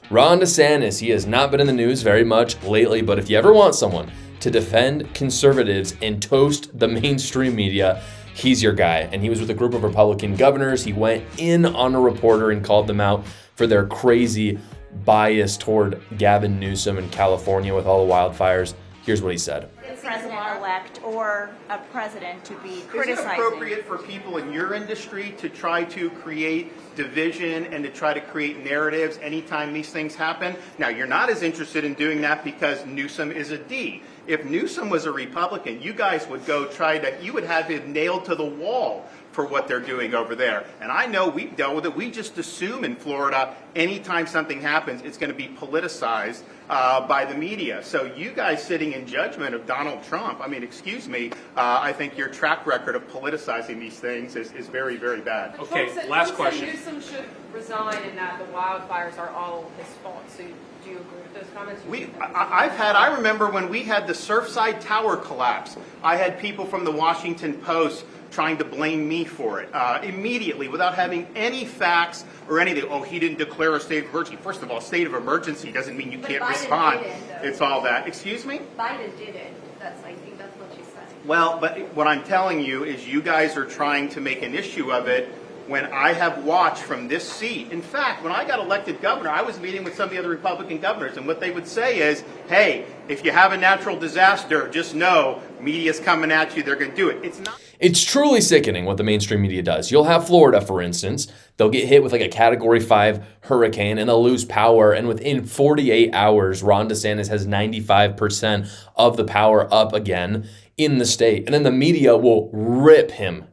Ron DeSantis, he has not been in the news very much lately, but if you ever want someone to defend conservatives and toast the mainstream media, he's your guy. And he was with a group of Republican governors. He went in on a reporter and called them out for their crazy bias toward Gavin Newsom in California with all the wildfires. Here's what he said. President-elect or a president to be criticizing. Is it appropriate for people in your industry to try to create division and to try to create narratives anytime these things happen? Now, you're not as interested in doing that because Newsom is a D. If Newsom was a Republican, you guys would you would have him nailed to the wall for what they're doing over there. And I know we've dealt with it. We just assume in Florida, anytime something happens, it's going to be politicized by the media. So you guys sitting in judgment of Donald Trump, I mean, excuse me, I think your track record of politicizing these things is very, very bad. Okay, last question. Newsom should resign and that the wildfires are all his fault. So do you agree with those comments? I remember when we had the Surfside Tower collapse, I had people from the Washington Post trying to blame me for it immediately without having any facts or anything. Oh, he didn't declare a state of emergency. First of all, state of emergency doesn't mean you can't respond. It's all that. Excuse me? Biden did it. I think that's what you said. Well, but what I'm telling you is you guys are trying to make an issue of it when I have watched from this seat. In fact, when I got elected governor, I was meeting with some of the other Republican governors, and what they would say is, hey, if you have a natural disaster, just know media's coming at you, they're going to do it. It's not. It's truly sickening what the mainstream media does. You'll have Florida, for instance. They'll get hit with like a Category 5 hurricane and they'll lose power. And within 48 hours, Ron DeSantis has 95% of the power up again in the state. And then the media will rip him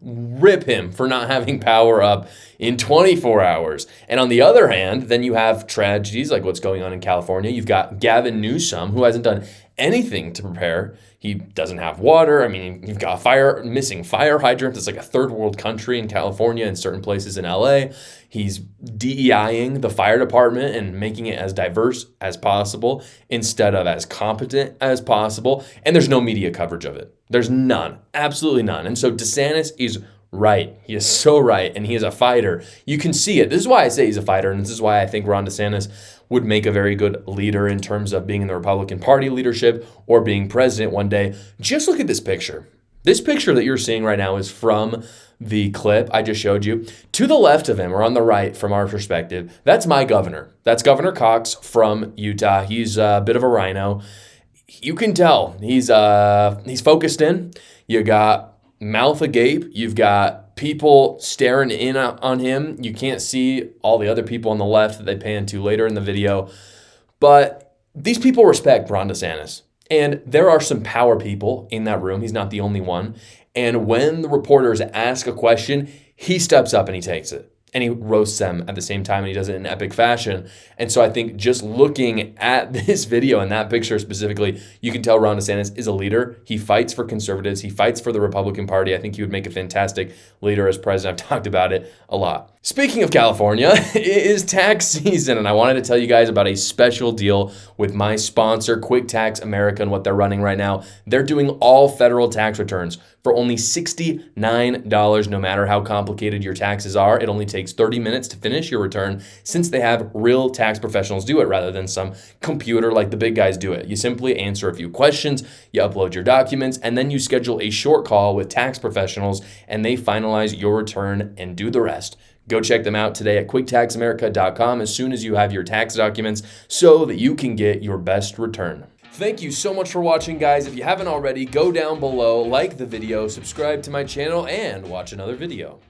for not having power up in 24 hours. And on the other hand, then you have tragedies like what's going on in California. You've got Gavin Newsom, who hasn't done anything to prepare. He doesn't have water. I mean, you've got missing fire hydrants. It's like a third world country in California and certain places in LA. He's DEIing the fire department and making it as diverse as possible instead of as competent as possible. And there's no media coverage of it. There's none, absolutely none. And so DeSantis is right. He is so right. And he is a fighter. You can see it. This is why I say he's a fighter. And this is why I think Ron DeSantis would make a very good leader in terms of being in the Republican Party leadership or being president one day. Just look at this picture. This picture that you're seeing right now is from the clip I just showed you. To the left of him, or on the right from our perspective, that's my governor. That's Governor Cox from Utah. He's a bit of a rhino. You can tell he's focused in. You got mouth agape. You've got people staring in on him. You can't see all the other people on the left that they pan to later in the video. But these people respect Ron DeSantis. And there are some power people in that room. He's not the only one. And when the reporters ask a question, he steps up and he takes it. And he roasts them at the same time, and he does it in epic fashion. And so I think just looking at this video and that picture specifically, you can tell Ron DeSantis is a leader. He fights for conservatives. He fights for the Republican Party. I think he would make a fantastic leader as president. I've talked about it a lot. Speaking of California, it is tax season, and I wanted to tell you guys about a special deal with my sponsor, Quick Tax America, and what they're running right now. They're doing all federal tax returns for only $69, no matter how complicated your taxes are. It only takes 30 minutes to finish your return since they have real tax professionals do it rather than some computer like the big guys do it. You simply answer a few questions, you upload your documents, and then you schedule a short call with tax professionals, and they finalize your return and do the rest. Go check them out today at quicktaxamerica.com as soon as you have your tax documents so that you can get your best return. Thank you so much for watching, guys. If you haven't already, go down below, like the video, subscribe to my channel, and watch another video.